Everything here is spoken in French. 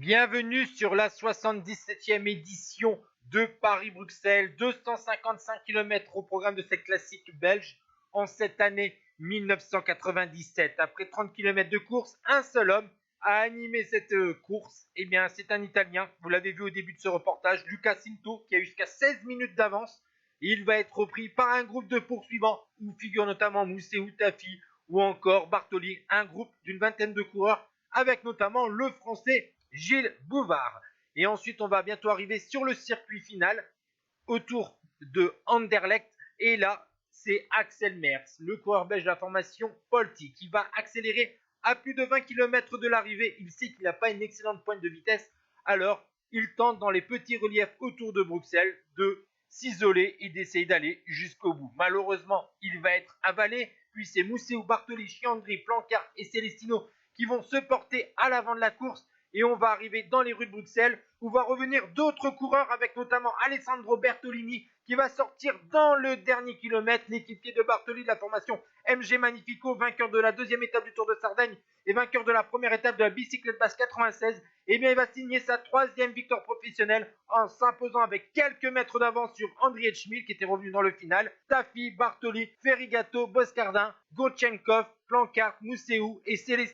Bienvenue sur la 77e édition de Paris-Bruxelles, 255 km au programme de cette classique belge en cette année 1997. Après 30 km de course, un seul homme a animé cette course. Eh bien, c'est un Italien, vous l'avez vu au début de ce reportage, Luca Cinto, qui a eu jusqu'à 16 minutes d'avance. Il va être repris par un groupe de poursuivants où figurent notamment Mousseau, Tafi ou encore Bartoli, un groupe d'une vingtaine de coureurs avec notamment le français Gilles Bouvard. Et ensuite, on va bientôt arriver sur le circuit final autour de Anderlecht. Et là, c'est Axel Merckx, le coureur belge de la formation Polti, qui va accélérer à plus de 20 km de l'arrivée. Il sait qu'il n'a pas une excellente pointe de vitesse, alors il tente dans les petits reliefs autour de Bruxelles de s'isoler et d'essayer d'aller jusqu'au bout. Malheureusement, il va être avalé, puis c'est Mousseau, Bartoli, Chiandri, Plancart et Celestino qui vont se porter à l'avant de la course. Et on va arriver dans les rues de Bruxelles où va revenir d'autres coureurs avec notamment Alessandro Bertolini qui va sortir dans le dernier kilomètre, l'équipier de Bartoli de la formation MG Magnifico, vainqueur de la deuxième étape du Tour de Sardaigne et vainqueur de la première étape de la bicyclette basse 96. Et bien il va signer sa troisième victoire professionnelle en s'imposant avec quelques mètres d'avance sur Andriy Schmil qui était revenu dans le final. Tafi, Bartoli, Ferrigato, Boscardin, Gotchenkov, Plancart, Mousseau et Célestin